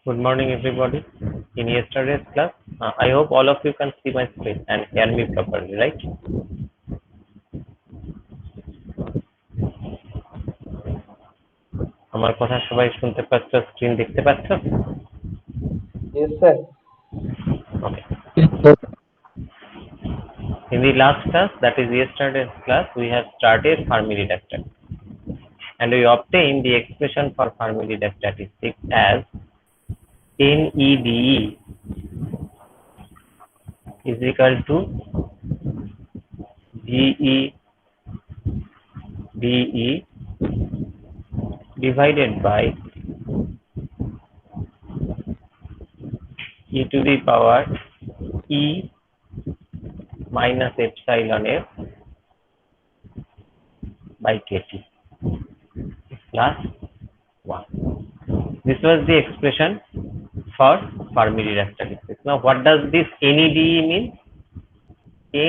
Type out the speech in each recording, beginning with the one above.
Good morning, everybody. In yesterday's class, I hope all of you can see my screen and hear me properly, right? আমার কথা সবাই শুনতে পাচ্ছ, screen দেখতে পাচ্ছ? Yes, sir. Okay. In the last class, that is yesterday's class, we have started Fermi reductor, and we obtained the expression for Fermi reductor statistics as NEDE is equal to GEDE divided by e to the power e minus epsilon f by kt plus 1. This was the expression for Fermi redox statistics. Now, what does this NEDE mean?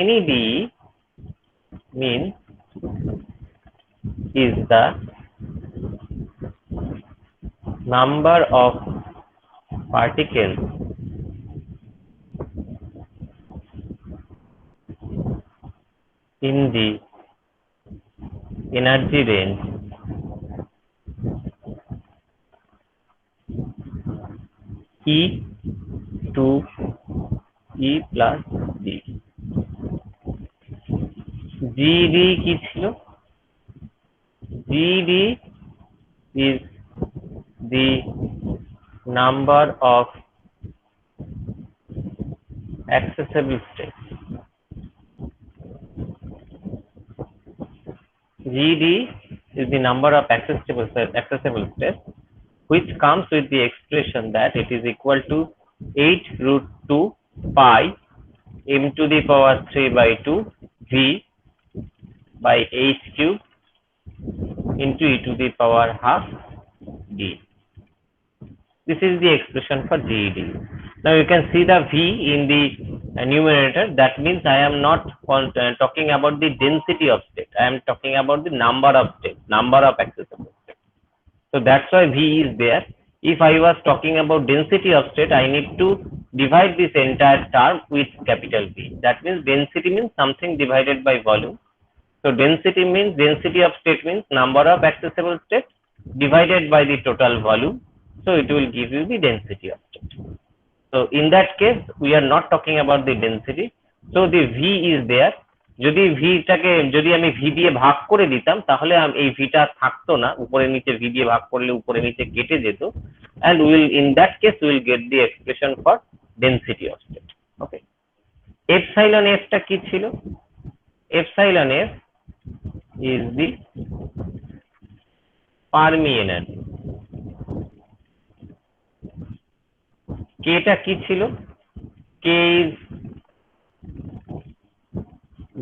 NEDE means is the number of particles in the energy range E to E plus D. GD কি ছিল? GD is the number of accessible states. GD is the number of accessible states, which comes with the expression that it is equal to 8 root 2 pi m to the power 3 by 2 v by h cube into e to the power half d. This is the expression for GED. Now you can see the v in the numerator. That means I am not talking about the density of state. I am talking about the number of states, number of accessible states. So that's why v is there. If I was talking about density of state, I need to divide this entire term with capital V. That means density means something divided by volume. So density means density of state means number of accessible states divided by the total volume. So it will give you the density of state. So in that case, we are not talking about the density. So the V is there. যদি ভিটাকে যদি আমি V দিয়ে ভাগ করে দিতাম তাহলে এই ভিটা থাকতো না, উপরে নিচে ভি দিয়ে ভাগ করলে উপরে নিচে কেটে যেত, and will in that case we will get the expression for density of state. Okay, epsilon f টা কি ছিল? Epsilon f is the Fermi energy. k টা কি ছিল? K is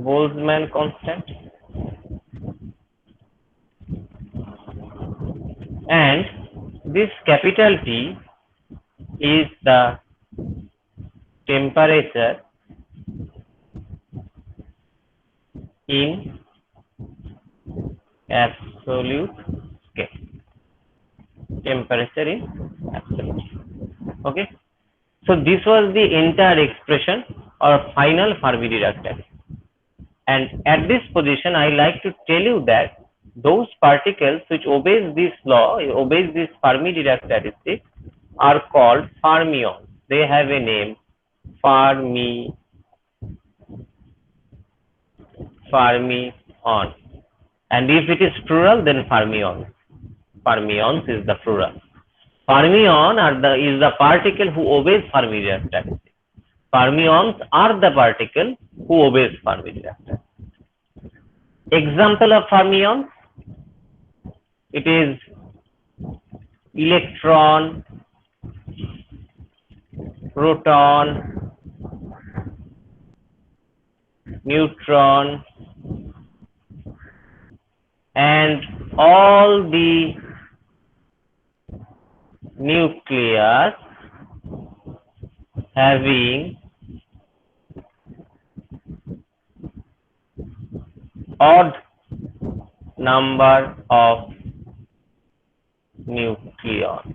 Boltzmann constant, and this capital T is the temperature in absolute scale. Temperature in absolute. Okay. So this was the entire expression or final Fermi redox statistics. And at this position, I like to tell you that those particles which obeys this law, obeys this Fermi redox statistics, are called fermions. They have a name, fermion. And if it is plural, then fermions. Fermions is the plural. Fermion is the particle who obeys Fermi redox statistics. Fermions are the particle who obeys Fermi redox statistics. Example of fermions, it is electron, proton, neutron, and all the nucleus having odd number of nucleons.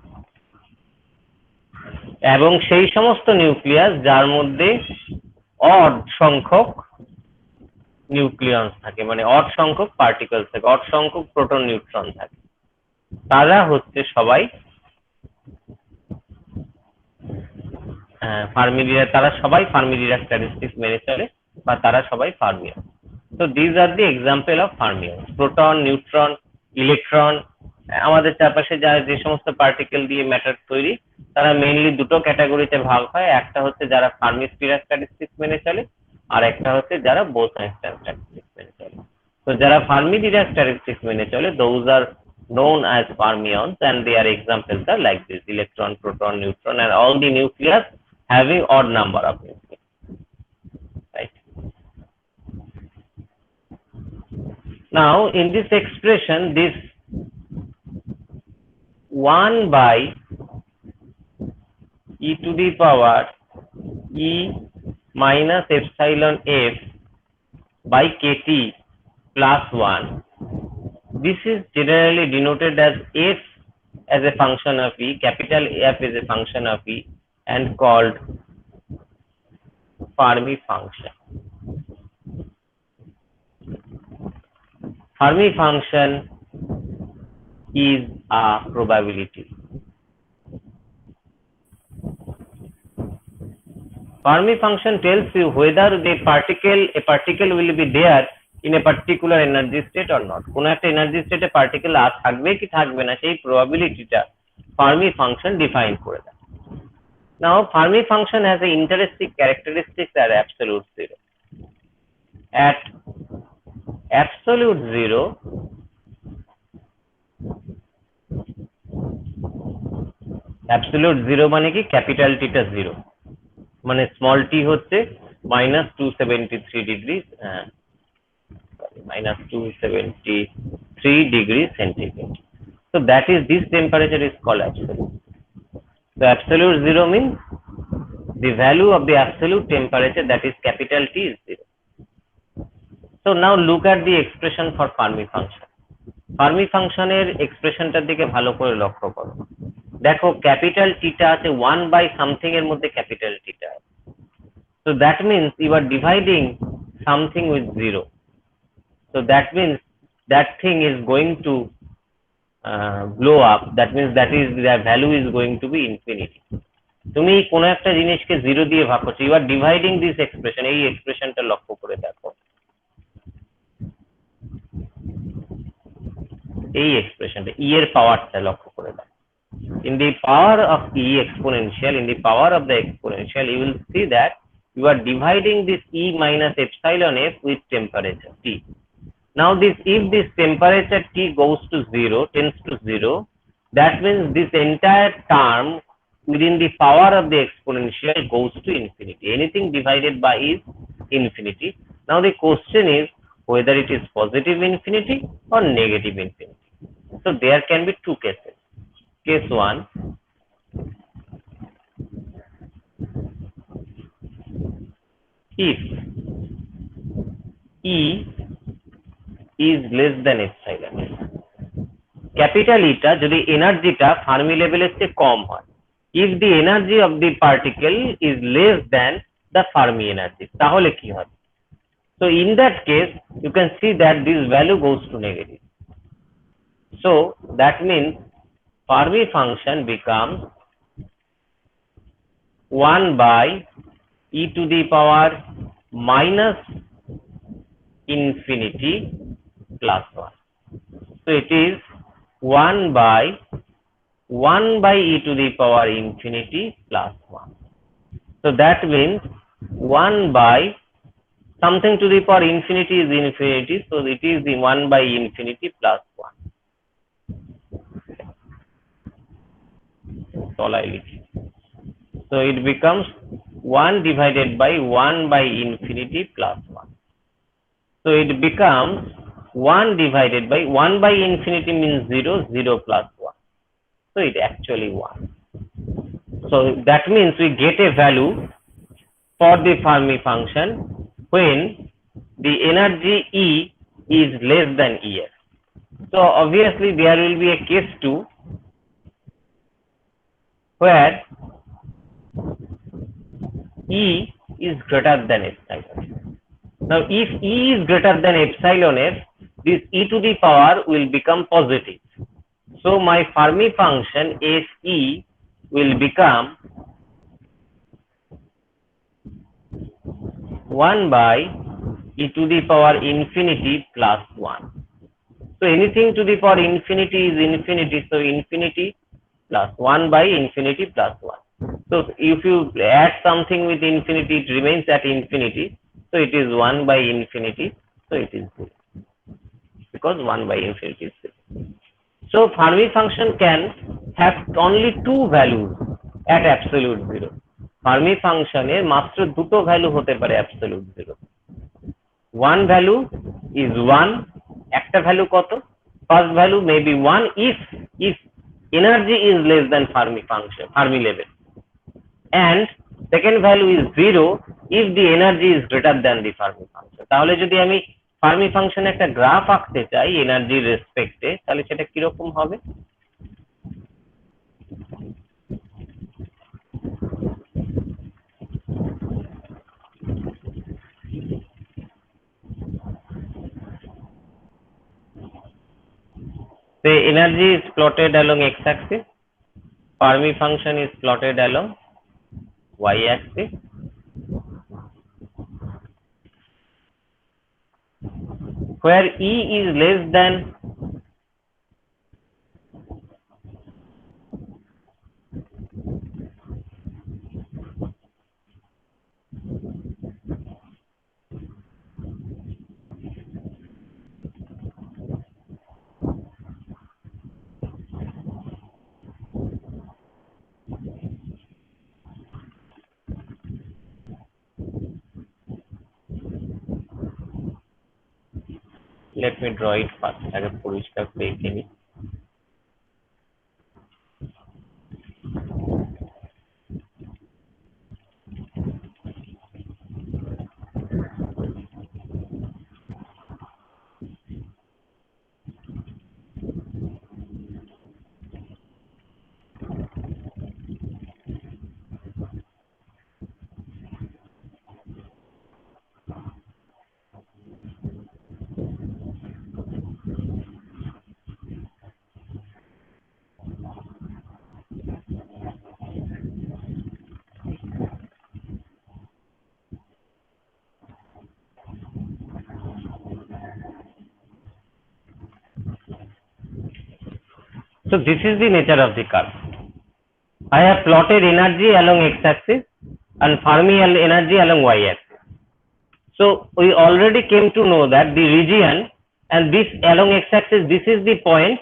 এবং সেই সমস্ত nucleus যার মধ্যে odd সংখ্যক nucleons থাকে, মানে odd সংখ্যক particles থাকে, অড সংখ্যক প্রোটন নিউট্রন থাকে, তারা হচ্ছে সবাই তারা সবাই ফার্মি ডিরাক স্ট্যাটিস্টিক্স মেনে চলে, বা তারা সবাই fermion. So these are the example of fermions: proton, neutron, electron। আমাদের চারপাশে যে সমস্ত পার্টিকেল দিয়ে ম্যাটার তৈরি, তারা মেইনলি দুটো ক্যাটাগরিতে ভাগ হয়। একটা হচ্ছে যারা ফার্মি ডিরাক স্ট্যাটিস্টিক্স মেনে চলে, আর একটা হচ্ছে যারা বোস-আইনস্টাইন স্ট্যাটিস্টিক্স মেনে চলে। তো যারা ফার্মি ডিরাক স্ট্যাটিস্টিক্স মেনে চলে, those are known as fermions, and their examples are like this: electron, proton, neutron, and all the nucleus having odd number of nuclei, right? Now in this expression, this 1 by e to the power e minus epsilon f by kt plus 1, this is generally denoted as f as a function of e, capital F is a function of e, and called Fermi function. Fermi function is a probability. Fermi function tells you whether a particle will be there in a particular energy state or not. কোন একটা energy স্টেটে particle থাকবে কি থাকবে না, সেই প্রবাবিলিটিটা Fermi function define করে দেয়। Now Fermi function has an interesting characteristics at absolute zero. At absolute zero, absolute zero মানে কি, ক্যাপিটাল টিটা জিরো, মানে স্মল টি হচ্ছে -273 degree, -273 degree centigrade. So that is, this temperature is called absolute. So absolute zero means the value of the absolute temperature, that is capital T, is zero. So now look at the expression for Fermi function. Fermi function এর এক্সপ্রেশনটার দিকে ভালো করে লক্ষ্য করো। দেখো capital টিটা আছে 1 by something এর মধ্যে ক্যাপিটাল টিটা আছে। So that means you are dividing something with zero. So that means that thing is going to blow up. That means that is, their value is going to be infinity. তুমি কোনো একটা জিনিসকে zero দিয়ে ভাগ করছো, you are dividing this expression, এই এক্সপ্রেশনটা লক্ষ্য করে দেখো, এই এক্সপ্রেশনটা e এর পাওয়ারটা লক্ষ্য করে দেখো। In the power of e exponential, in the power of the exponential, you will see that you are dividing this e minus epsilon f with temperature T. Now this, if this temperature T goes to 0, tends to 0, that means this entire term within the power of the exponential goes to infinity. Anything divided by is infinity. Now the question is whether it is positive infinity or negative infinity. So there can be two cases. Case 1, if E is less than epsilon, capital ইটা যদি এনার্জিটা Fermi লেভেলের চেয়ে কম হয়, if the energy of the particle is less than the Fermi energy, তাহলে কি হবে? So in that case you can see that this value goes to negative. So that means Fermi function becomes 1 by e to the power minus infinity plus 1. So it is 1 by e to the power infinity plus 1. So that means 1 by something to the power infinity is infinity, so it is the 1 by infinity plus 1. So it becomes 1 divided by 1 by infinity plus 1. So it becomes 1 divided by 1 by infinity means 0, 0 plus 1. So it actually 1. So that means we get a value for the Fermi function when the energy E is less than EF. So obviously there will be a case 2 where E is greater than epsilon. Now if E is greater than epsilon f, this e to the power will become positive. So my Fermi function Fe will become 1 by e to the power infinity plus 1. So anything to the power infinity is infinity, so infinity plus 1 by infinity plus 1. So if you add something with infinity, it remains at infinity, so it is 1 by infinity, so it is 0, because 1 by infinity is 0. So Fermi function can have only two values at absolute 0. Fermi function এর মাত্র দুটো value হতে পারে absolute 0. One value is 1, একটা value কত? First value may be 1 if energy is less than Fermi function, Fermi level, and second value is 0 if the energy is greater than the Fermi function. তাহলে যদি আমি Fermi function একটা graph আঁকতে চাই এনার্জির রেসপেক্টে, তাহলে সেটা কিরকম হবে? The energy is plotted along x-axis, Fermi function is plotted along y-axis. Where E is less than let me draw it first আগে পরিষ্কার করে এঁকে নিই। So this is the nature of the curve. I have plotted energy along x-axis and Fermi energy along y-axis. So we already came to know that the region and this along x-axis, this is the point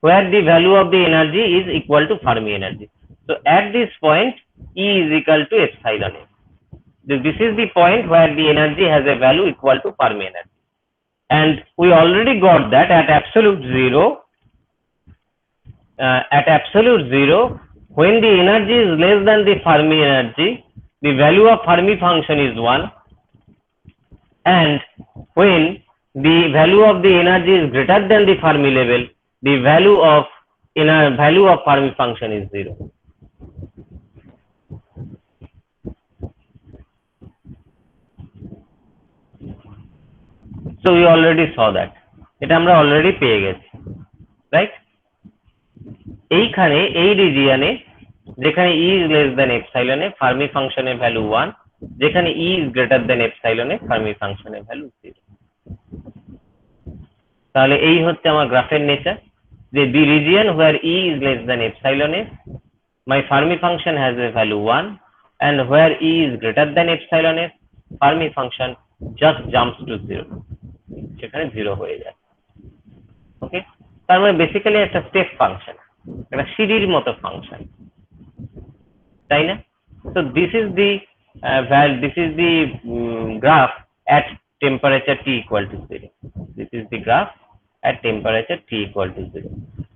where the value of the energy is equal to Fermi energy. So at this point, E is equal to epsilon f. This is the point where the energy has a value equal to Fermi energy. And we already got that at absolute 0, when the energy is less than the Fermi energy, the value of Fermi function is 1, and when the value of the energy is greater than the Fermi level, the value of Fermi function is 0. So we already saw that. এটা আমরা already পেয়ে গেছি, right? এইখানে এই রিজিয়নে যেখানে E is less than epsilon A Fermi function এর value 1, যেখানে E is greater than epsilon A Fermi function এর ভ্যালু 0. তাহলে এই হচ্ছে আমার গ্রাফের নেচার, যে the region where E is less than epsilon f, my Fermi function has a value 1, and where E is greater than epsilon f, Fermi function just jumps to 0, সেখানে 0 হয়ে যায়। ওকে, তার মানে বেসিক্যালি একটা স্টেপ ফাংশন, একটা সিঁড়ির মতো function, তাই না? So this is the graph at temperature T equal to 0. This is the graph at temperature T equal to 0.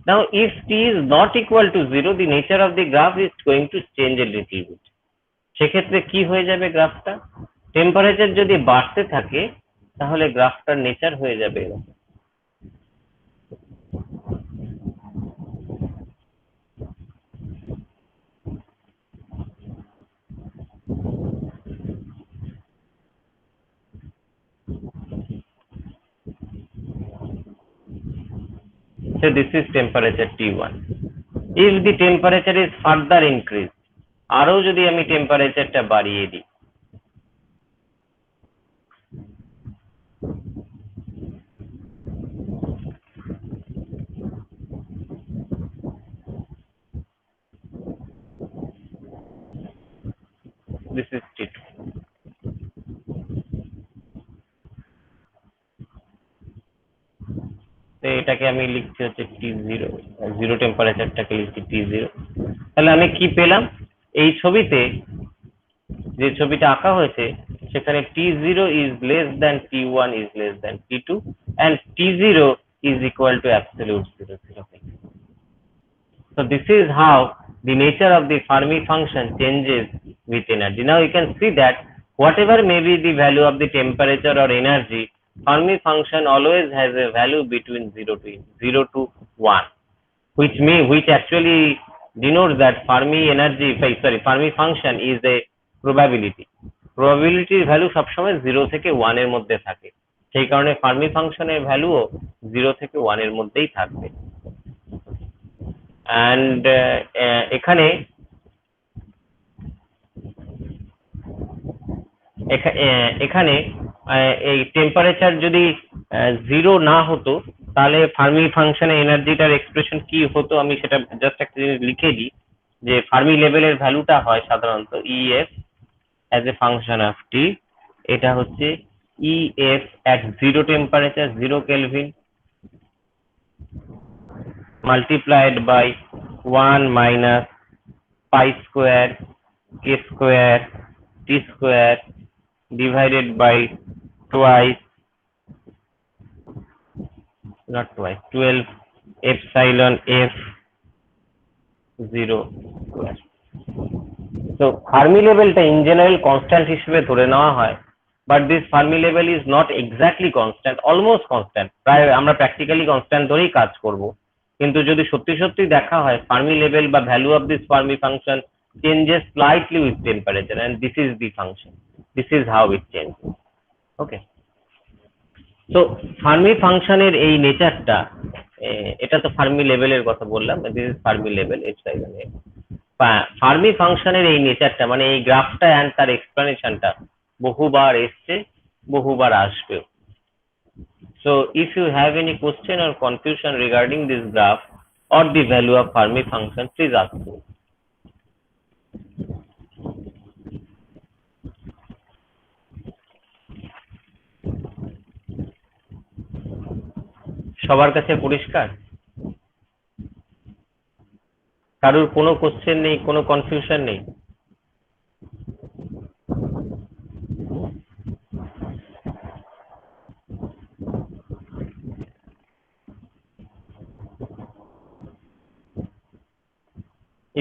Now if T is not equal to 0, the nature of the graph is going to change a little bit. সেক্ষেত্রে কি হয়ে যাবে গ্রাফটা? Temperature যদি বাড়তে থাকে তাহলে গ্রাফটার nature হয়ে যাবে এরকম। So this is temperature T1. If the temperature is further increased, আরো যদি আমি টেম্পারেচারটা বাড়িয়ে দিই, this is T2. তো এটাকে আমি লিখছি হচ্ছে T0, জিরো টেম্পারেচারটাকে লিখছি T0। তাহলে আমি কি পেলাম, এই ছবিতে যে ছবিটা আঁকা হয়েছে সেখানে T0 is less than T1 is less than T2 and T0 is equal to absolute 0, 0. So this is how the nature of the Fermi function changes with energy. Now you can see that whatever may be the value of the temperature or energy, Fermi function always has a value between 0 to 1, which actually denotes that Fermi function is a probability. Probability value সবসময় 0 থেকে 1 এর মধ্যে থাকে, সেই কারণে Fermi function এর ভ্যালুও 0 থেকে 1 এর মধ্যেই থাকবে। and এখানে এই টেম্পারেচার যদি 0 না হতো তাহলে ফার্মি ফাংশনের এনার্জিটার এক্সপ্রেশন কি হতো, আমি সেটা জাস্ট একটা জিনিস লিখে দিই যে ফার্মি লেভেলের ভ্যালুটা হয় সাধারণত EF as a function of T, এটা হচ্ছে EF at 0 temperature 0 Kelvin multiplied by 1 minus pi square k square t square divided by twice, not twice, 12 epsilon f 0 square. So Fermi level টা in general constant হিসেবে ধরে নেওয়া হয়, but this Fermi level is not exactly constant, almost constant, প্রায় আমরা practically constant ধরেই কাজ করব, কিন্তু যদি সত্যি সত্যি দেখা হয় Fermi level বা value of this Fermi function changes slightly with temperature, and this is the function, this is how it changes. Okay, so Fermi function এর এই নেচারটা, এটা তো Fermi level এর কথা বললাম, this is Fermi level epsilon f। Fermi ফাংশনের এই নেচারটা মানে এই গ্রাফটা এন্ড তার এক্সপ্লেনেশনটা বহুবার এসছে, বহুবার আসবে। So if you have any question or confusion regarding this graph or the value of Fermi function, please ask me. সবার কাছে পরিষ্কার? কারোর কোনো কোশ্চেন নেই, কোনো কনফিউশন নেই?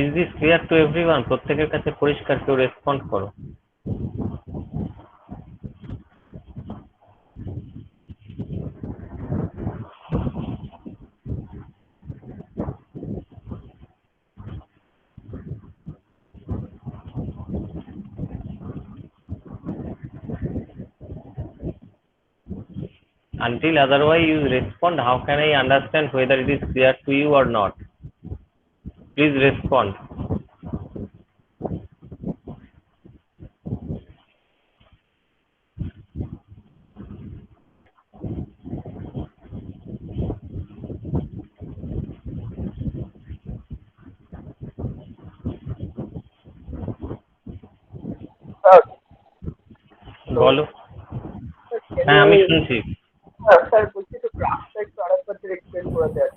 Is this clear to everyone? প্রত্যেকের কাছে পরিষ্কার? কেউ রেসপন্ড করো। Until otherwise you respond, how can I understand whether it is clear to you or not? Please respond. Sir বলো। হ্যাঁ আমি শুনছি। স্যার বলছি তো গ্রাফটা একটু আরেকবার এক্সপ্লেন করে দেন।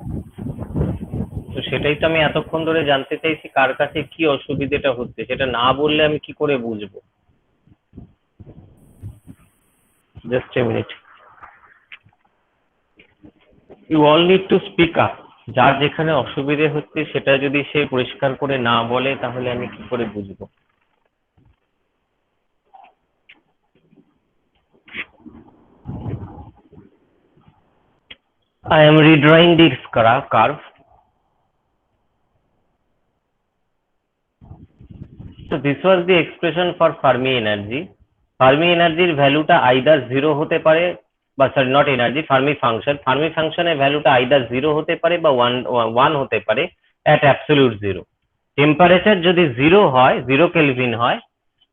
তো সেটাই তো আমি এতক্ষণ ধরে জানতে চাইছি, কার কাছে কি অসুবিধাটা হচ্ছে, সেটা না বললে আমি কি করে বুঝবো? Just a minute, you all need to speak up. যার যেখানে অসুবিধে হচ্ছে সেটা যদি সে পরিষ্কার করে না বলে তাহলে আমি কি করে বুঝবো? I am redrawing this curve. So this was the expression for Fermi energy. Fermi energy এর ভ্যালুটা either 0 হতে পারে বা সরি নট এনার্জি, ফার্মি ফাংশনের ভ্যালুটা আইদার 0 হতে পারে বা 1 হতে পারে অ্যাট অ্যাবসলিউট 0। টেম্পারেচার যদি 0 হয়, 0 কেলভিন হয়,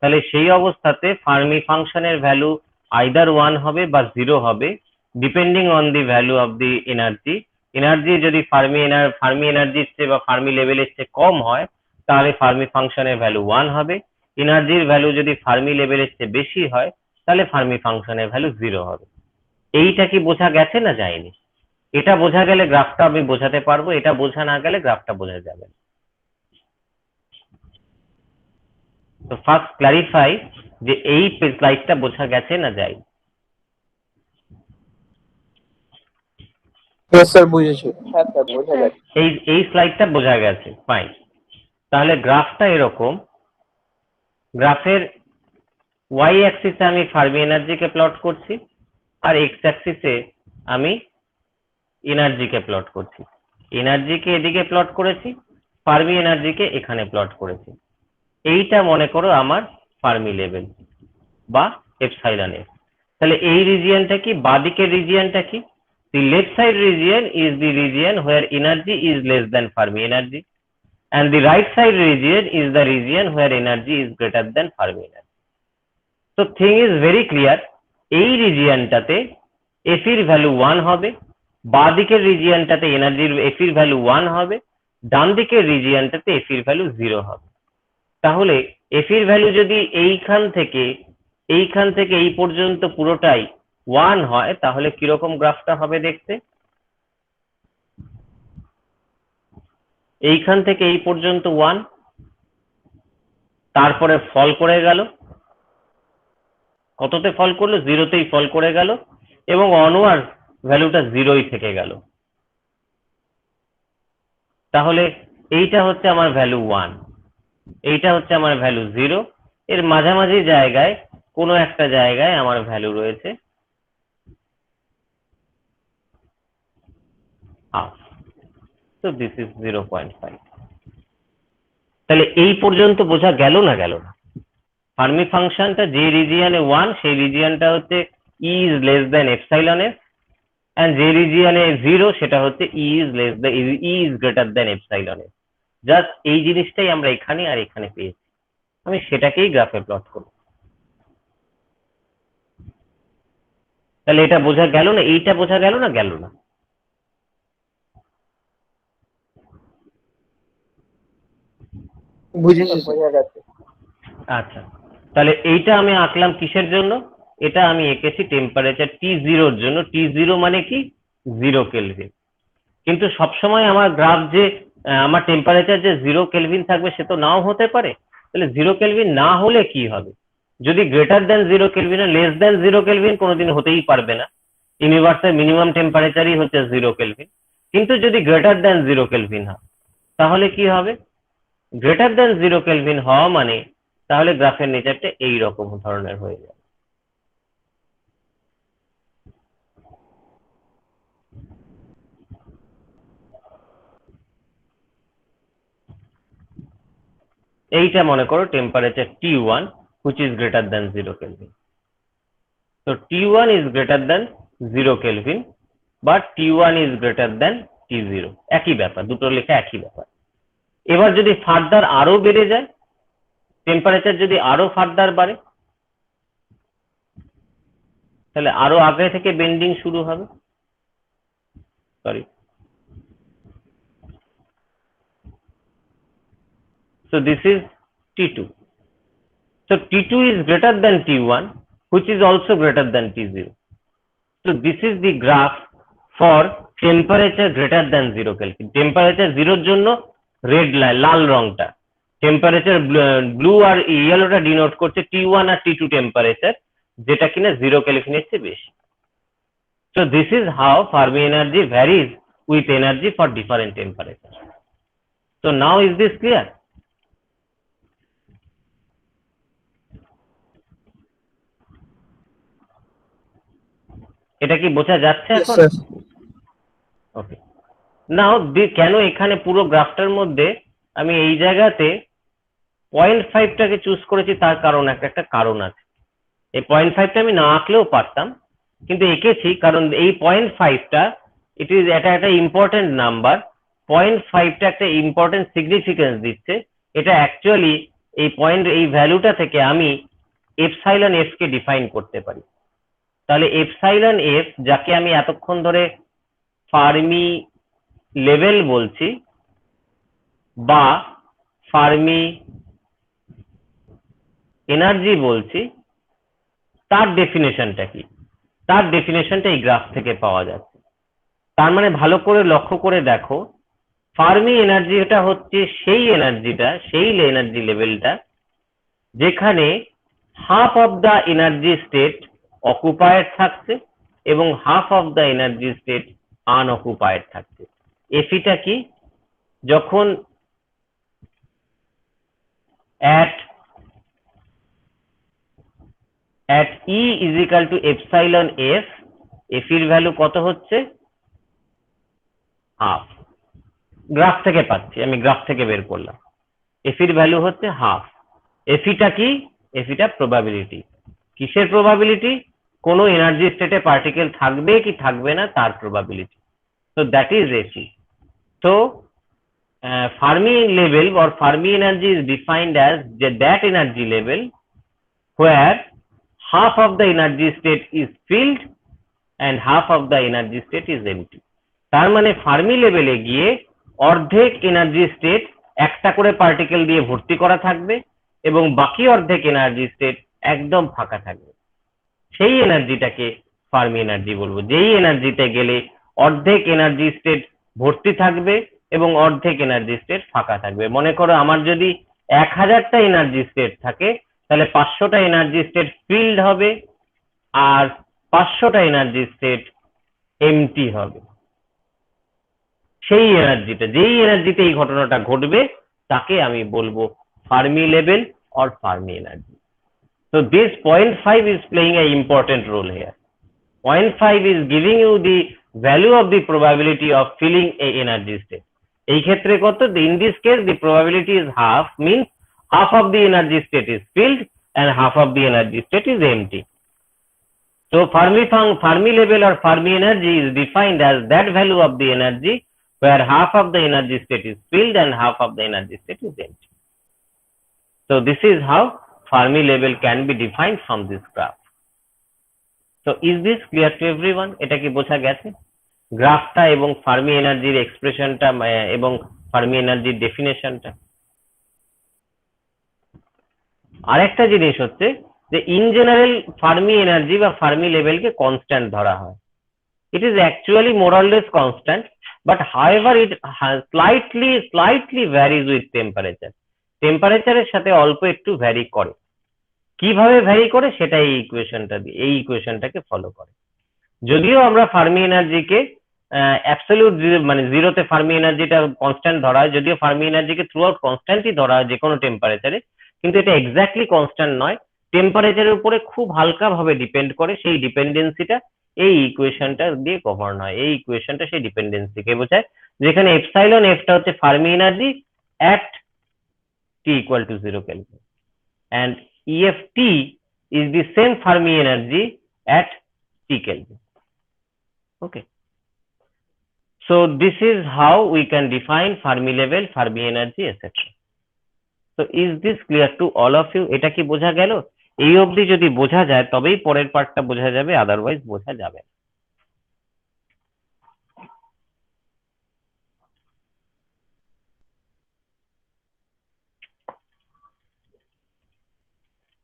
তাহলে সেই অবস্থাতে ফার্মি ফাংশনের ভ্যালু আইদার 1 হবে বা 0 হবে, depending on the value of the energy. Energy যদি ফার্মি এনার্জির চেয়ে বা ফার্মি লেভেলের চেয়ে কম হয়, তাহলে ফার্মি ফাংশনের ভ্যালু 1 হবে। এনার্জির ভ্যালু যদি ফার্মি লেভেলের চেয়ে বেশি হয়, তাহলে ফার্মি ফাংশনের ভ্যালু 0 হবে। এইটা কি বোঝা গেছে না যায়নি? এটা বোঝা গেলে গ্রাফটা আমি বোঝাতে পারবো, এটা বোঝা না গেলে গ্রাফটা বোঝা যাবে না। তো ফার্স্ট ক্লারিফাই যে এই স্লাইডটা বোঝা গেছে না যাই। यस सर বুঝেছি। হ্যাঁ স্যার বোঝা গেছে। এই স্লাইডটা বোঝা গেছে, ফাইন। তাহলে গ্রাফটা এরকম, গ্রাফের ওয়াই অ্যাক্সিসে আমি ফার্মি এনার্জিকে প্লট করছি, আর এক্স অ্যাক্সিসে আমি এনার্জিকে প্লট করছি। এনার্জিকে এদিকে প্লট করেছি, ফার্মি এনার্জিকে এখানে প্লট করেছি। এইটা মনে করো আমার ফার্মি লেভেল বা এপসাইলন এফ। তাহলে এই রিজিয়নটা কি, বাদিকের রিজিয়নটা কি? The left side region is the region where energy is less than Fermi energy, and the right side region is the region where energy is greater than Fermi energy. So thing is very clear, এই রিজিয়নটাতে F এর value 1 হবে, বাঁ দিকের রিজিয়নটাতে এনার্জির F এর value 1 হবে, ডান দিকের রিজিয়নটাতে F এর ভ্যালু 0 হবে। তাহলে F এর ভ্যালু যদি এইখান থেকে এই পর্যন্ত পুরোটাই 1 হয়, তাহলে কিরকম গ্রাফটা হবে দেখতে? এইখান থেকে এই পর্যন্ত 1, তারপরে ফল করে গেল, কততে ফল করলো? 0তেই ফল করে গেল, এবং অনওয়ার্ড ভ্যালুটা 0ই থেকে গেল। তাহলে এইটা হচ্ছে আমার ভ্যালু 1, এইটা হচ্ছে আমার ভ্যালু 0, এর মাঝামাঝি জায়গায় কোনো একটা জায়গায় আমার ভ্যালু রয়েছে হাফ। So this is 0.5. তাহলে এই পর্যন্ত বোঝা গেল না গেল না? ফার্মি ফাংশনটা যে রিজিয়নে 1, সেই রিজিয়নটা হচ্ছে E is less than epsilon f, and যে রিজিয়নে 0 সেটা হচ্ছে E is greater than epsilon f। Just এই জিনিসটাই আমরা এখানে আর এখানে পেয়েছি, আমি সেটাকেই গ্রাফে প্লট করব। তাহলে এটা বোঝা গেল না? এইটা বোঝা গেল না গেল না? বুঝেছি স্যার। বোঝা গেছে। আচ্ছা, তাহলে এইটা আমি আঁকলাম কিসের জন্য? এটা আমি এঁকেছি টেম্পারেচার T0 এর জন্য। T0 মানে কি? 0 কেলভিন। কিন্তু সবসময় আমার গ্রাফ যে আমার টেম্পারেচার যে 0 কেলভিন থাকবে সে তো নাও হতে পারে। তাহলে 0 কেলভিন না হলে কি হবে? যদি গ্রেটার দেন 0 কেলভিন আর লেস দেন 0 কেলভিন কোনোদিন হতেই পারবে না। ইউনিভার্সের মিনিমাম টেম্পারেচারই হচ্ছে 0 কেলভিন। কিন্তু যদি গ্রেটার দেন 0 কেলভিন হয়, তাহলে কি হবে? গ্রেটার দেন 0 কেলভিন হওয়া মানে তাহলে গ্রাফের নেচারটা এই রকম ধরনের হয়ে যাবে। এইটা মনে করো temperature T1 which is greater than 0 Kelvin. So T1 is greater than 0 Kelvin but T1 is greater than T0, একই ব্যাপার, দুটো লেখা একই ব্যাপার। এবার যদি ফার্দার আরো বেড়ে যায়, টেম্পারেচার যদি আরো ফার্দার বাড়ে, তাহলে আরো আগে থেকে বেন্ডিং শুরু হবে। Sorry, so this is T2. So T2 is greater than T1 which is also greater than T0. So this is the graph for temperature greater than 0 Kelvin. Temperature 0 এর জন্য রেড লাইন, লাল রংটা, temperature blue আর ইয়েলোটা denote করছে T1 আর T2 temperature, যেটা কিনা 0 কেলভিনের চেয়ে বেশি। So this is how Fermi energy varies with energy for different temperature. So now is this clear? এটা কি বোঝা যাচ্ছে Yes এখন? sir. ওকে, নাও কেন এখানে পুরো গ্রাফটার মধ্যে আমি এই জায়গাতে 0.5টাকে চুজ করেছি, তার কারণ একটা কারণ আছে। এই 0.5টা আমি না আঁকলেও পারতাম, কিন্তু এঁকেছি কারণ এই 0.5টা ইট ইজ একটা ইম্পর্টেন্ট নাম্বার। 0.5টা একটা ইম্পর্টেন্ট সিগনিফিকেন্স দিচ্ছে। এটা অ্যাকচুয়ালি এই ভ্যালুটা থেকে আমি এপসাইলন এফ কে ডিফাইন করতে পারি। তাহলে এপসাইলন এফ, যাকে আমি এতক্ষণ ধরে ফার্মি লেভেল বলছি বা ফার্মি এনার্জি বলছি, তার ডেফিনেশনটা কি? তার ডেফিনেশনটা এই গ্রাফ থেকে পাওয়া যাচ্ছে। তার মানে ভালো করে লক্ষ্য করে দেখো, ফার্মি এনার্জিটা হচ্ছে সেই এনার্জি লেভেলটা যেখানে half of the energy state occupied থাকছে এবং half of the energy state unoccupied থাকছে। এফিটা কি? যখন at E is equal to epsilon f, f এর ভ্যালু কত হচ্ছে? হাফ। গ্রাফ থেকে পাচ্ছি, আমি গ্রাফ থেকে বের করলাম। f এর ভ্যালু হচ্ছে হাফ। এফিটা কি? এফিটা প্রবাবিলিটি। কিসের প্রবাবিলিটি? কোনো এনার্জি স্টেটে পার্টিকেল থাকবে কি থাকবে না তার প্রবাবিলিটি। তো দ্যাট ইজ এফি। তো Fermi level or Fermi energy is defined as that energy level where half of the energy state is filled and half of the energy state is empty. তার মানে Fermi লেভেলে গিয়ে অর্ধেক energy state একটা করে particle দিয়ে ভর্তি করা থাকবে এবং বাকি অর্ধেক এনার্জি স্টেট একদম ফাঁকা থাকবে। সেই এনার্জিটাকে ফার্মি এনার্জি বলবো, যেই এনার্জিতে গেলে অর্ধেক এনার্জি স্টেট ভর্তি থাকবে এবং অর্ধেক এনার্জি স্টেট ফাঁকা থাকবে। মনে করো আমার যদি 1000টা এনার্জি স্টেট থাকে, তাহলে 500টা এনার্জি স্টেট ফিল্ড হবে আর 500টা এনার্জি স্টেট এমটি হবে। সেই এনার্জিটা, যেই এনার্জিতে এই ঘটনাটা ঘটবে তাকে আমি বলবো Fermi level or Fermi energy. So this 0.5 is playing an important role here. 0.5 is giving you the value of the probability of filling a energy state. এই ক্ষেত্রে কত? In this case the probability is half, means half of the energy state is filled and half of the energy state is empty. So Fermi level or Fermi energy is defined as that value of the energy where half of the energy state is filled and half of the energy state is empty. So this is how Fermi level can be defined from this graph. So is this clear to everyone? এটা কি বোঝা গেছে? গ্রাফটা এবং Fermi এনার্জির এক্সপ্রেশনটা এবং Fermi এনার্জির ডেফিনেশনটা। আরেকটা জিনিস হচ্ছে যে ইন জেনারেল ফার্মি এনার্জি বা ফার্মি লেভেলকে কনস্ট্যান্ট ধরা হয়। It is actually more or less constant, but however it slightly varies with temperature. টেম্পারেচারের সাথে অল্প একটু ভ্যারি করে। কিভাবে ভ্যারি করে সেটা এই ইকুয়েশনটাকে ফলো করে। যদিও আমরা ফার্মি এনার্জিকে অ্যাবসলিউট মানে জিরোতে ফার্মি এনার্জিটা কনস্ট্যান্ট ধরা হয়, যদিও ফার্মি এনার্জিকে থ্রু আউট কনস্ট্যান্টই ধরা হয় যে কোনো টেম্পারেচারে, কিন্তু এটা এক্স্যাক্টলি কনস্ট্যান্ট নয়, টেম্পারেচারের উপরে খুব হালকা ভাবে ডিপেন্ড করে। সেই ডিপেন্ডেন্সিটা এই ইকুয়েশনটা দিয়ে গভর্ন হয়। এই ইকুয়েশনটা সেই ডিপেন্ডেন্সিকে বোঝায়, যেখানে এপসাইলন এফটা হচ্ছে Fermi energy at t equal to 0 Kelvin and EFT is the same Fermi energy at t Kelvin. Okay. So this is how we can define Fermi level, Fermi energy, etc. So is this clear to all of you? এটা কি বোঝা গেল? এই অবধি যদি বোঝা যায় তবেই পরের পার্টটা বোঝা যাবে, আদারওয়াইজ বোঝা যাবে না।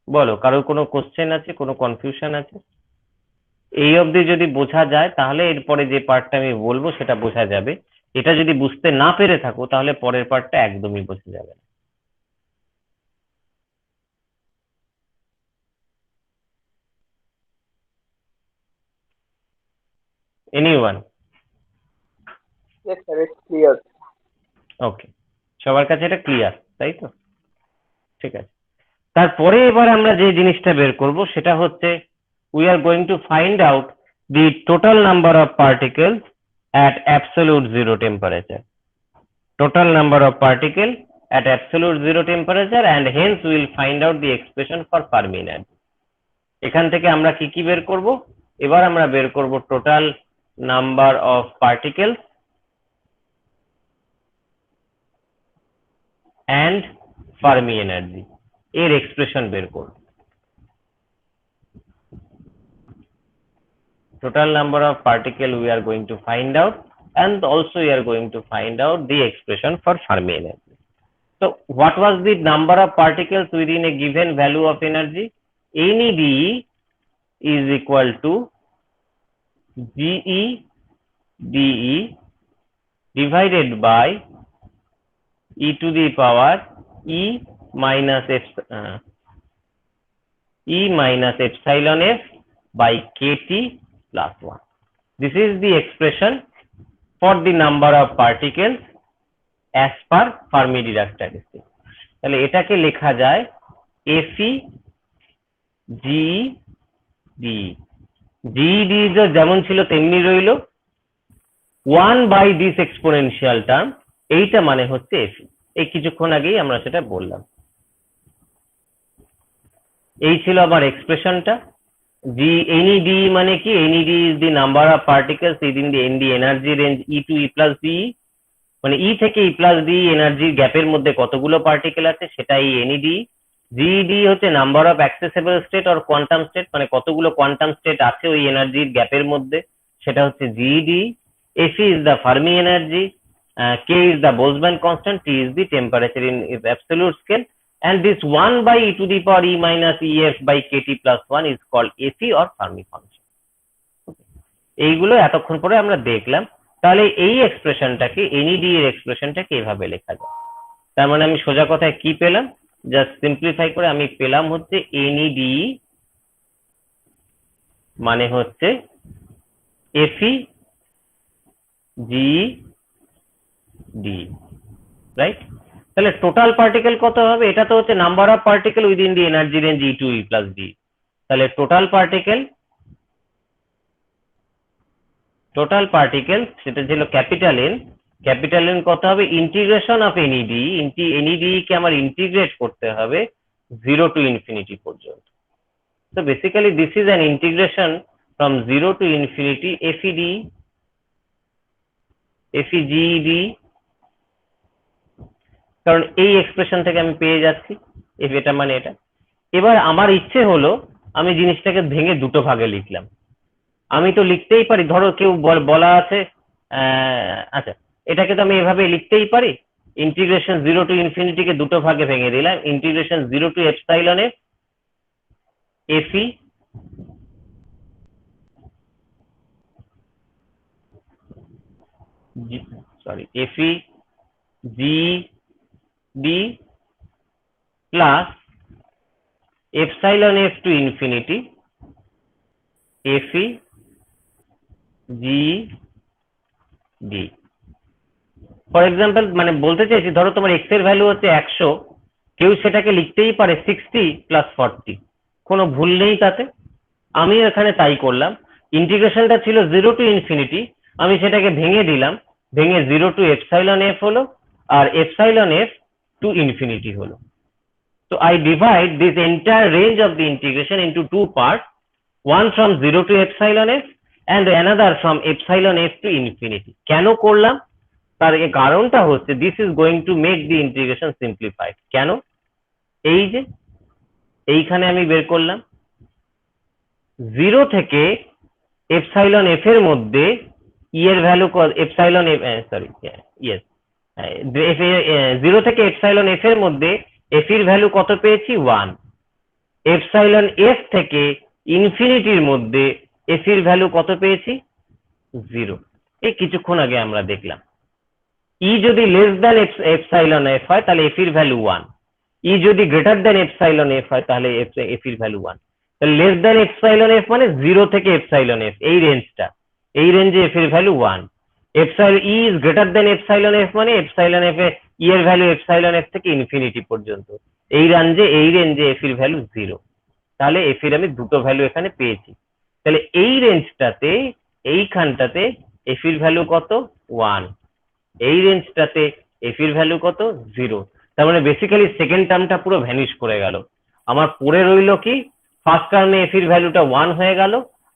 বলো, কারোর কোনো কোশ্চেন আছে, কোনো কনফিউশন আছে? এই অবধি যদি বোঝা যায় তাহলে এরপরে যে পার্টটা আমি বলবো সেটা বোঝা যাবে। এটা যদি বুঝতে না পেরে থাকো তাহলে পরের পার্টটা একদমই বোঝা যাবে না। Anyone? Yes, sir, it's clear. ওকে, সবার কাছে এটা ক্লিয়ার, তাই তো? ঠিক আছে। তারপরে এবার আমরা যে জিনিসটা বের করব সেটা হচ্ছে we are going to find out the total number of particles at absolute zero temperature. Total number of particles at absolute zero temperature, and hence we will find out the expression for Fermi energy. এখান থেকে আমরা কি কি বের করব? এবার আমরা বের করব total number of particles and Fermi energy এর এক্সপ্রেশন বের করব। Total number of particle we are going to find out, and also we are going to find out the expression for Fermi energy. So what was the number of particles within a given value of energy? NED is equal to GE DE divided by e to the power e minus epsilon f by kt plus 1. This is the expression for the number of particles as per Fermi-Dirac statistics. তাহলে এটাকে লেখা যায় Fe GE DE। GE DE যেমন ছিল তেমনি রইল, 1 by this exponential term, এইটা মানে হচ্ছে Fe। এই কিছুক্ষণ আগেই আমরা সেটা বললাম। এই ছিল আমার এক্সপ্রেশনটা। NED মানে কি? NED is the number of particles within the energy range E to E plus DE, মানে E থেকে E plus DE এনার্জির গ্যাপের মধ্যে কতগুলো পার্টিকেল আছে সেটাই NED। GED হচ্ছে number of accessible state or quantum state, মানে কতগুলো কোয়ান্টাম স্টেট আছে ওই এনার্জির গ্যাপের মধ্যে, সেটা হচ্ছে GED। Fe is the Fermi energy, K is the Boltzmann constant, T is the temperature in absolute scale, and this 1 by e to the power e minus ef by kt plus 1 is called Fe or Fermi function. এইগুলো এতক্ষণ পরে আমরা দেখলাম। তাহলে এই এক্সপ্রেশনটাকে NED এর এক্সপ্রেশনটাকে এভাবে লেখা যায়। তার মানে আমি সোজা কথায় কি পেলাম, জাস্ট সিম্পলিফাই করে আমি পেলাম হচ্ছে NED মানে হচ্ছে Fe GE DE, রাইট? তাহলে টোটাল পার্টিকেল কত হবে? এটা তো হচ্ছে number of particle within the energy range E to E plus D। তাহলে টোটাল পার্টিকেল সেটা ছিল ক্যাপিটাল N কত হবে? ইন্টিগ্রেশন অফ NED, NED কে আমার ইন্টিগ্রেট করতে হবে 0 to infinity পর্যন্ত। So basically this is an integration from 0 to infinity Fe GED, কারণ এই এক্সপ্রেশন থেকে আমি পেয়ে যাচ্ছি এটা মানে এটা। এবার আমার ইচ্ছে হলো আমি জিনিসটাকে ভেঙে দুটো ভাগে লিখলাম। আমি তো লিখতেই পারি, ধরো কেউ বলা আছে, আচ্ছা এটাকে তো আমি এভাবে লিখতেই পারি, ইন্টিগ্রেশন 0 to infinity কে দুটো ভাগে ভেঙে দিলাম, integration 0 to epsilon f Fe Fe GD plus epsilon f to infinity Fe GD। For example মানে বলতে চাইছি, ধরো তোমার x এর ভ্যালু হচ্ছে 100, কেউ সেটাকে লিখতেই পারে 60 plus 40, কোনো ভুল নেই তাতে। আমি এখানে তাই করলাম, ইন্টিগ্রেশনটা ছিল 0 to infinity, আমি সেটাকে ভেঙে দিলাম, ভেঙে 0 to epsilon f হলো আর epsilon f to infinity হলো। So I divide this entire range of the integration into two parts, one from 0 to epsilon f and another from epsilon f to infinity। কেন করলাম? তার কারণটা হচ্ছে this is going to make the integration simplified। কেন? এই যে এইখানে আমি বের করলাম 0 থেকে epsilon f এর মধ্যে e এর value epsilon f, sorry yes, 0 থেকে epsilon f এর মধ্যে f এর ভ্যালু কত পেয়েছি? 1। epsilon f থেকে ইনফিনিটির মধ্যে f এর ভ্যালু কত পেয়েছি? 0। এই কিছুক্ষণ আগে আমরা দেখলাম e যদি লেস দ্যান epsilon f হয় তাহলে f এর ভ্যালু 1, e যদি গ্রেটার দ্যান epsilon f হয় তাহলে f এর ভ্যালু 1। তাহলে লেস দ্যান epsilon f মানে 0 থেকে epsilon f, এই রেঞ্জটা, এই রেঞ্জে f এর value 1। epsilon e is greater than epsilon f মানে epsilon f এর e এর ভ্যালু epsilon f থেকে ইনফিনিটি পর্যন্ত, এই রেঞ্জে f এর ভ্যালু 0। তাহলে f এর আমি দুটো ভ্যালু এখানে পেয়েছি। তাহলে এই রেঞ্জটাতে, এইখানটাতে f এর ভ্যালু কত? 1। এই রেঞ্জটাতে f এর ভ্যালু কত? 0। তার মানে বেসিক্যালি সেকেন্ড টার্মটা পুরো ভ্যানিশ করে গেল। আমার পড়ে রইল কি? ফার্স্ট টার্মে f এর ভ্যালুটা 1 হয়ে গেল,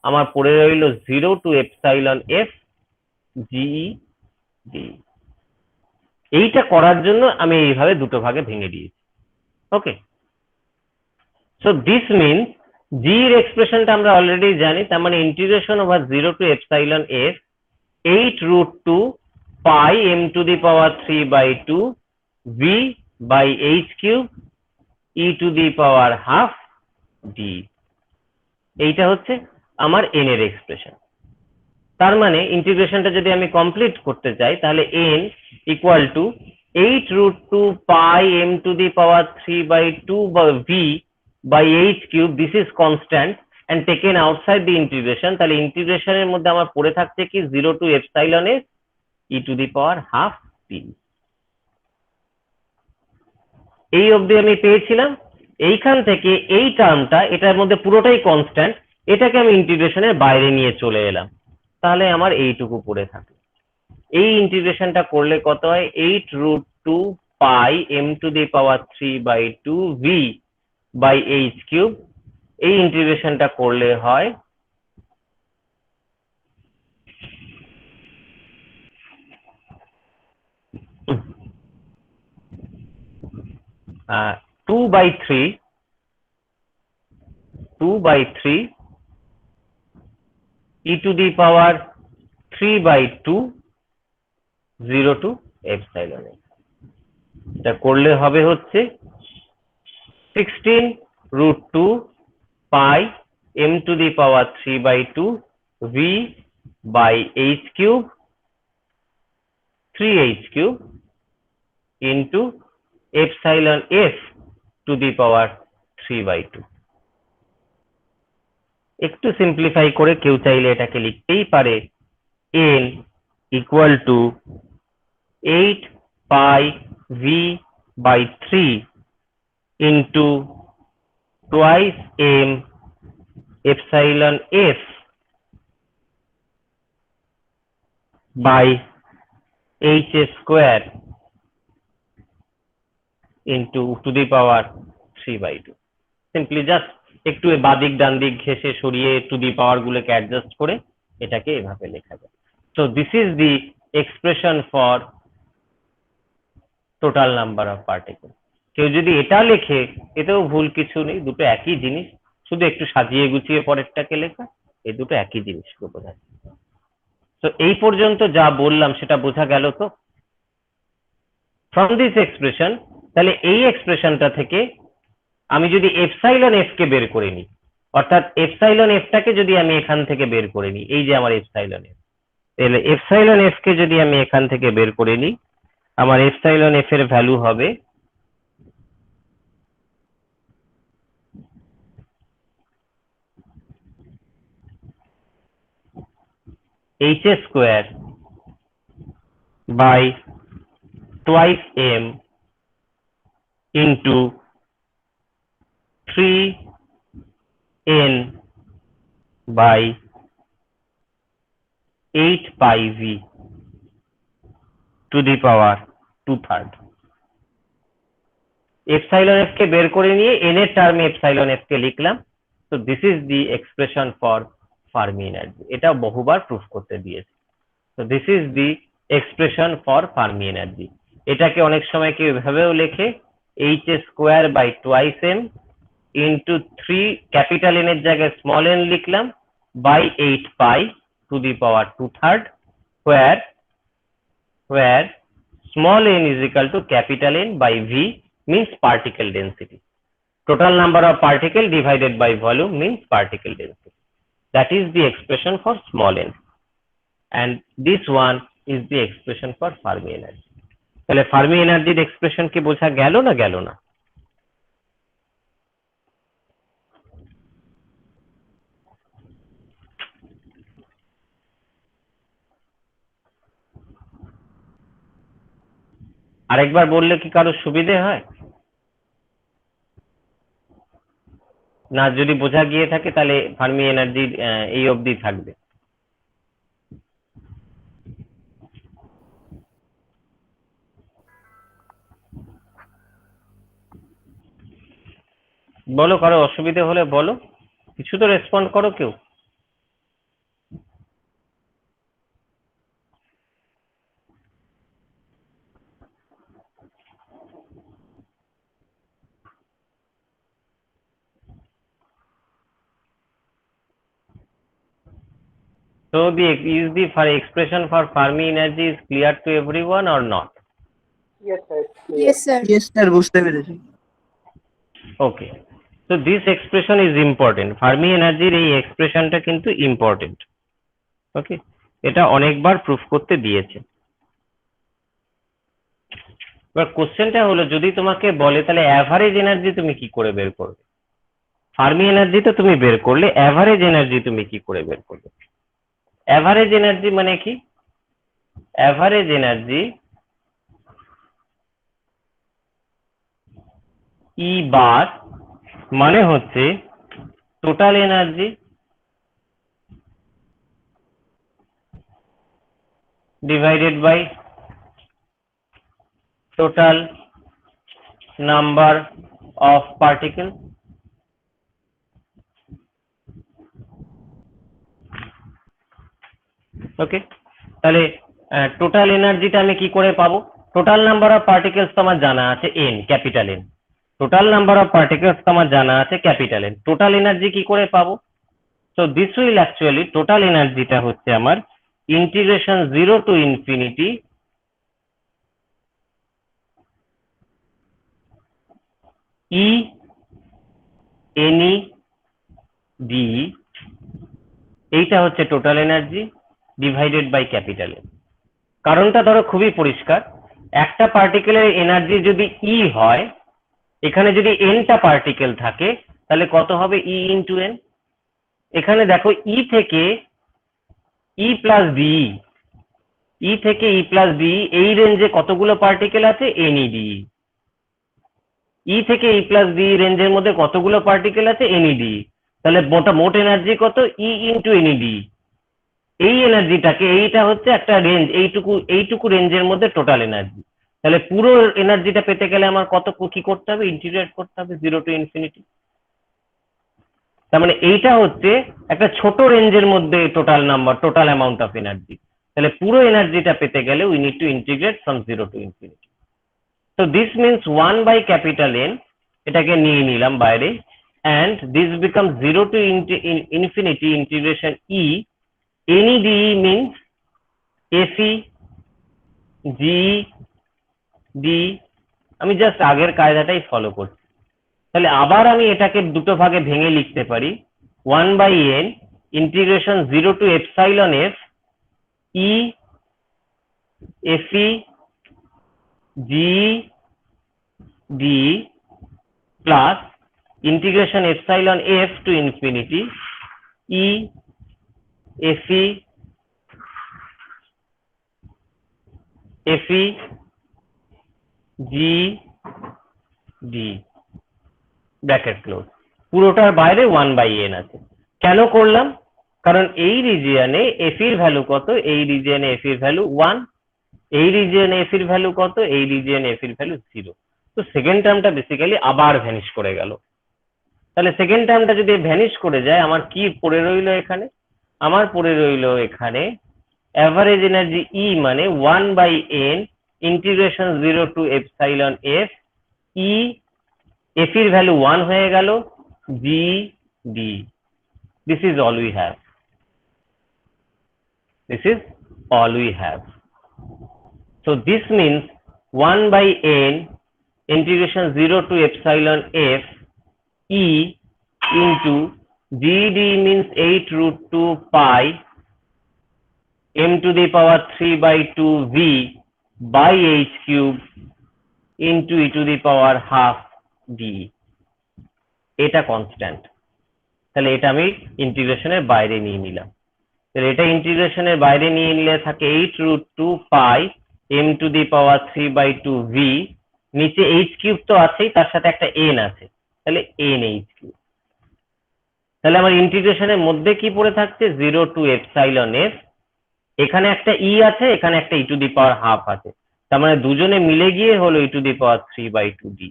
আমার পড়ে রইল 0 to epsilon f GE DE। এইটা করার জন্য আমি এইভাবে দুটো ভাগে ভেঙে দিয়েছি। ওকে, সো দিস মিনস জি এর এক্সপ্রেশনটা আমরা অলরেডি জানি, তার মানে integration over 0 to epsilon f 8√2 pi m to the power 3/2 v by h cube e to the power half d। এইটা হচ্ছে আমার n এর এক্সপ্রেশন। তার মানে ইন্টিগ্রেশনটা যদি আমি কমপ্লিট করতে চাই তাহলে n equal to 8√2 pi m to the power 3/2 v by h cube, this is constant and taken outside the integration, তাহলে ইন্টিগ্রেশনের মধ্যে আমার পড়ে থাকছে কি 0 to epsilon s e to the power half d। এই অবধি আমি পেয়েছিলাম। এইখান থেকে এই টার্মটা, এটার মধ্যে পুরোটাই কনস্ট্যান্ট, এটাকে আমি ইন্টিগ্রেশনের বাইরে নিয়ে চলে এলাম, তাহলে আমার এইটুকু পড়ে থাকে। এই ইন্টিগ্রেশনটা করলে কত হয়, 8√2 pi m to the power 3/2 v by h cube। এই ইন্টিগ্রেশনটা করলে হয় 2/3 e to the power 3/2 0 to epsilon s। এটা করলে হবে হচ্ছে 16√2 pi m to the power 3/2 v by h cube 3h cube into epsilon f to the power 3/2। একটু simplify করে কেউ চাইলে এটাকে লিখতেই পারে n equal to 8 pi v by 3 into twice m epsilon f by h square into to the power 3/2। Simply just একটু বাদিক ডান দিক ঘেঁষে সরিয়ে টু দি পাওয়ার গুলোকে অ্যাডজাস্ট করে এটাকে এভাবে লেখা যায়। So this is the expression for total number of particle. কেউ যদি এটা লেখে এতেও ভুল কিছু নেই, দুটো একই জিনিস, শুধু একটু সাজিয়ে গুছিয়ে পরেরটাকে লেখা, এই দুটো একই জিনিসকে বোঝায়। তো এই পর্যন্ত যা বললাম সেটা বোঝা গেল তো? ফ্রম দিস এক্সপ্রেশন, তাহলে এই এক্সপ্রেশনটা থেকে আমি যদি এপসাইলন এফ কে বের করে নিই, অর্থাৎ এপসাইলন এফটাকে যদি আমি এখান থেকে বের করে নিই, এই যে আমার এপসাইলন এফ, তাহলে এপসাইলন এফ কে যদি আমি এখান থেকে বের করে নিই, আমার এপসাইলন এফ এর ভ্যালু হবে h square by twice m into 3n by 8 pi v to the power 2/3। Epsilon F কে বের করে নিয়ে n এর টার্মে এপসাইলন এফ কে লিখলাম। তো this is the expression for Fermi energy. এটা বহুবার প্রুফ করতে দিয়েছে। তো this is the expression for Fermi energy. এটাকে অনেক সময় কেউ এভাবেও লেখে h square by twice m into 3, capital N এর জায়গায় স্মল n লিখলাম, by 8 pi to the power 2/3, where small n is equal to capital N by V means particle density. Total number of particle divided by volume means particle density. That is the expression for small n, and this one is the expression for Fermi energy. তাহলে Fermi এনার্জির expression কি বোঝা গেল না গেল না? আরেকবার বললে কি কারো সুবিধে হয়? না যদি বোঝা গিয়ে থাকে তাহলে ফার্মি এনার্জির এই অবধি থাকবে। বলো, কারো অসুবিধে হলে বলো, কিছু তো রেসপন্ড করো কেউ। So the expression for Fermi energy is clear to everyone or not? Yes, sir. It's clear. Yes, sir. Yes, sir, বুঝতে পেরেছি। Okay. So this expression is important. Fermi energy এই এক্সপ্রেশনটা কিন্তু ইম্পর্টেন্ট। ওকে, এটা অনেকবার প্রুফ করতে দিয়েছে। এবার কোশ্চেনটা হলো, যদি তোমাকে বলে তাহলে অ্যাভারেজ এনার্জি তুমি কি করে বের করবে? ফার্মি এনার্জি তো তুমি বের করলে, অ্যাভারেজ এনার্জি তুমি কি করে বের করবে? অ্যাভারেজ এনার্জি মানে কি? অ্যাভারেজ এনার্জি ই বার মানে হচ্ছে total energy divided by total number of particles. ওকে, তাহলে টোটাল এনার্জিটা আমি কি করে পাবো? টোটাল নাম্বার অফ পার্টিকেলস তো আমার জানা আছে n, capital N। Total number of particles তো আমার জানা আছে ক্যাপিটাল N। টোটাল এনার্জি কি করে পাবো? So this will actually, total এনার্জিটা হচ্ছে আমার integration 0 to infinity E NE DE, এইটা হচ্ছে total energy divided by capital N. কারণটা ধরো খুবই পরিষ্কার, একটা পার্টিকেলের এনার্জি যদি ই হয়, এখানে যদি এনটা পার্টিকেল থাকে তাহলে কত হবে? ই ইন্টু এন। এখানে দেখো ই থেকে ই প্লাস বিই, ই থেকে ই প্লাস বিই এই রেঞ্জে কতগুলো পার্টিকেল আছে? এনইডি। ই থেকে ই প্লাস বি রেঞ্জের মধ্যে কতগুলো পার্টিকেল আছে? এনইডি। তাহলে মোট এনার্জি কত? ই ইন্টু এনইডি। এই এনার্জিটাকে, এইটা হচ্ছে একটা রেঞ্জ, এইটুকু রেঞ্জের মধ্যে টোটাল এনার্জি। তাহলে পুরো এনার্জিটা পেতে গেলে আমার কত কি করতে হবে? ইন্টিগ্রেট করতে হবে 0 টু ইনফিনিটি। তার মানে এইটা হচ্ছে একটা ছোট রেঞ্জের মধ্যে total number, total amount of energy. তাহলে পুরো এনার্জিটা পেতে গেলে we need to integrate from 0 to infinity. So this means 1 by capital N, এটাকে নিয়ে নিলাম বাইরে, and this becomes 0 to infinity integration E, any DE means FE GE DE। আমি জাস্ট আগের কায়দাটাই ফলো করছি। তাহলে আবার আমি এটাকে দুটো ভাগে ভেঙে লিখতে পারি, 1 by N integration 0 to epsilon F E FE GE DE plus integration epsilon F to infinity E FE FE GE DE bracket close. পুরোটার বাইরে 1 by n আছে। কেন করলাম? কারণ এই রিজিয়নে এফ এর ভ্যালু কত? এই রিজিয়নে এফ এর ভ্যালু 1, এই রিজিয়নে এফ এর ভ্যালু কত? এই রিজিয়নে এফ এর ভ্যালু 0। তো সেকেন্ড টার্মটা বেসিক্যালি আবার ভ্যানিশ করে গেল। তাহলে সেকেন্ড টার্মটা যদি ভ্যানিশ করে যায়, আমার কি পড়ে রইল এখানে? আমার পড়ে রইল এখানে অ্যাভারেজ এনার্জি ই মানে 1 by n integration 0 to epsilon F E, F এর ভ্যালু 1 হয়ে গেল, G D. This is all we have. This is all we have. So this means 1 by n integration 0 to epsilon f e into gd means 8 root 2 pi m to the power 3 by 2 v by h cube into e to the power half d। এটা constant, তাহলে এটা আমি ইন্টিগ্রেশনের বাইরে নিয়ে নিলাম। তাহলে এটা ইন্টিগ্রেশনের বাইরে নিয়ে নিলে থাকে 8 root 2 pi m to the power 3 by 2 v, নিচে h কিউব তো আছেই, তার সাথে একটা n আছে, তাহলে n h কিউব। তাহলে আমার ইন্টিগ্রেশনের মধ্যে কি পড়ে থাকছে? 0 টু এপসাইলন f, এখানে একটা e আছে, এখানে একটা e two the power half আছে, তার মানে দুজনে মিলে গিয়ে হলো e two the power 3 by 2 d।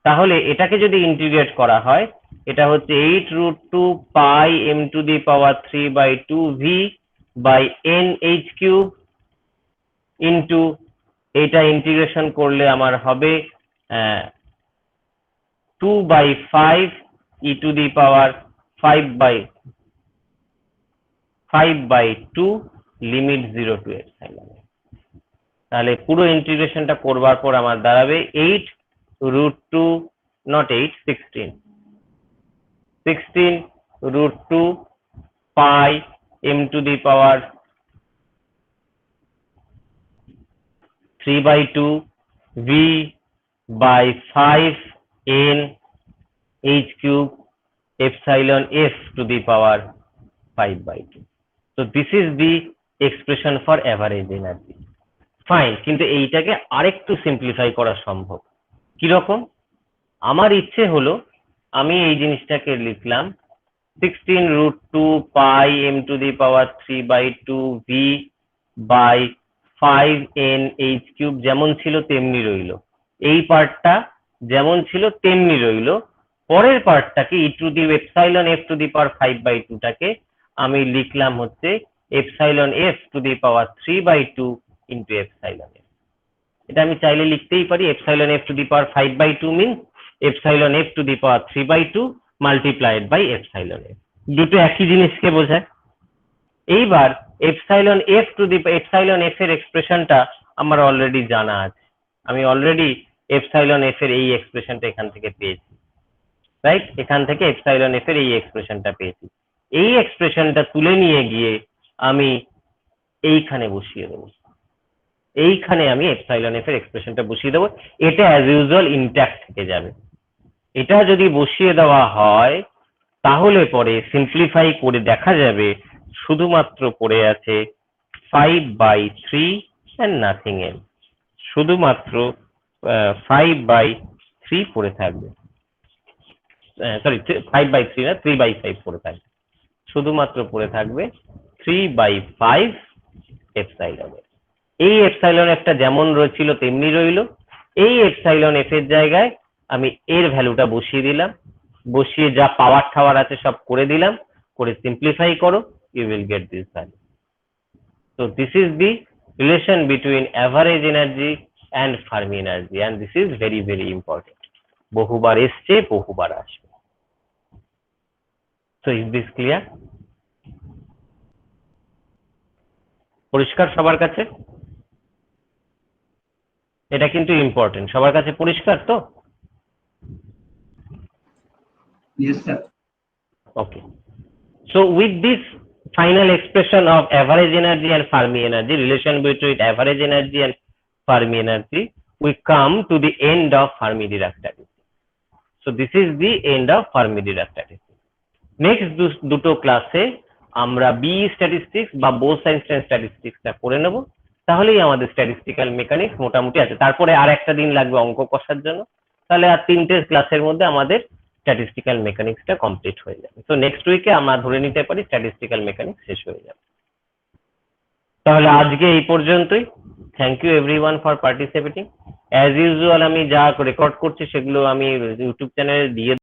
তাহলে এটাকে যদি ইন্টিগ্রেট করা হয়, এটা হচ্ছে 8 root 2 pi m to the power 3 by 2 v by n h cube into, এটা ইন্টিগ্রেশন করলে আমার হবে 2 by 5 e to the power 5 by 5/2 limit 0 to epsilon। তাহলে পুরো ইন্টিগ্রেশনটা করবার পর আমার দাঁড়াবে 8√2 not 8 16√2 pi m to the power 3/2 v by 5 n h cube epsilon f to the power 5/2। So this is the expression for average energy। Fine, কিন্তু এইটাকে আরেকটু simplify করা সম্ভব। কিরকম? আমার ইচ্ছে হলো আমি এই জিনিসটাকে লিখলাম 16√2 pi m to the power 3/2 v by 5 n h cube যেমন ছিল তেমনি রইল। এই পার্টটা যেমন ছিল তেমনি রইল। পরের পার্টটাকে e to the epsilon f to the power 5/2 টাকে আমি লিখলাম হচ্ছে epsilon f to the power 3/2 into epsilon f। এটা আমি চাইলে লিখতেই পারি epsilon f to the power 5/2 means epsilon f to the power 3/2 multiplied by epsilon f। দুটো একই জিনিসকে বোঝায়। এইবার epsilon f এর এক্সপ্রেশনটা আমার অলরেডি জানা আছে। আমি অলরেডি epsilon f এর এই এক্সপ্রেশনটা এখান থেকে পেয়েছি, রাইট? এখান থেকে epsilon f এর এই এক্সপ্রেশনটা পেয়েছি। এই এক্সপ্রেশনটা তুলে নিয়ে গিয়ে আমি এইখানে বসিয়ে দেবো। এইখানে আমি epsilon f এর এক্সপ্রেশনটা বসিয়ে দেবো। এটা অ্যাজ ইউজুয়াল ইনট্যাক্ট থেকে যাবে। এটা যদি বসিয়ে দেওয়া হয় তাহলে পরে সিম্পলিফাই করে দেখা যাবে শুধুমাত্র পড়ে আছে 5/3 and nothing else। শুধুমাত্র 5/3 পড়ে থাকবে, সরি 5/3 না 3/5 পড়ে থাকবে। শুধুমাত্র পড়ে থাকবে 3/5 epsilon f। এই epsilon f টা যেমন রয়েছিল তেমনি রইল। এই epsilon f এর জায়গায় আমি এর ভ্যালুটা বসিয়ে দিলাম, বসিয়ে যা পাওয়ার টাওয়ার আছে সব করে দিলাম, করে সিম্পলিফাই করো, you will get this value। So this is the relation between average energy and Fermi energy and this is very very important। বহুবার এসছে, বহুবার আসবে। So is this clear? পরিষ্কার সবার কাছে? এটা কিন্তু ইম্পর্টেন্ট। সবার কাছে পরিষ্কার তো? Yes, sir. Okay। So with this final expression of average energy and Fermi energy, relation between average energy and Fermi energy, we come to the end of Fermi-Dirac statistics। So this is the end of Fermi-Dirac statistics। Next দুটো ক্লাসে আমরা B statistics বা Bose-Einstein স্ট্যাটিস্টিক্সটা করে নেব। তাহলেই আমাদের statistical mechanics মোটামুটি আছে। তারপরে আর একটা দিন লাগবে অঙ্ক কষার জন্য। তাহলে আর 3টে ক্লাসের মধ্যে আমাদের স্ট্যাটিস্টিক্যাল মেকানিক্সটা কমপ্লিট হয়ে যাবে। তো নেক্সট উইকে আমরা ধরে নিতে পারি স্ট্যাটিস্টিক্যাল মেকানিক্স শেষ হয়ে যাবে। তাহলে আজকে এই পর্যন্তই। Thank you everyone for participating. As usual আমি যা রেকর্ড করছি সেগুলো আমি ইউটিউব চ্যানেলে দিয়ে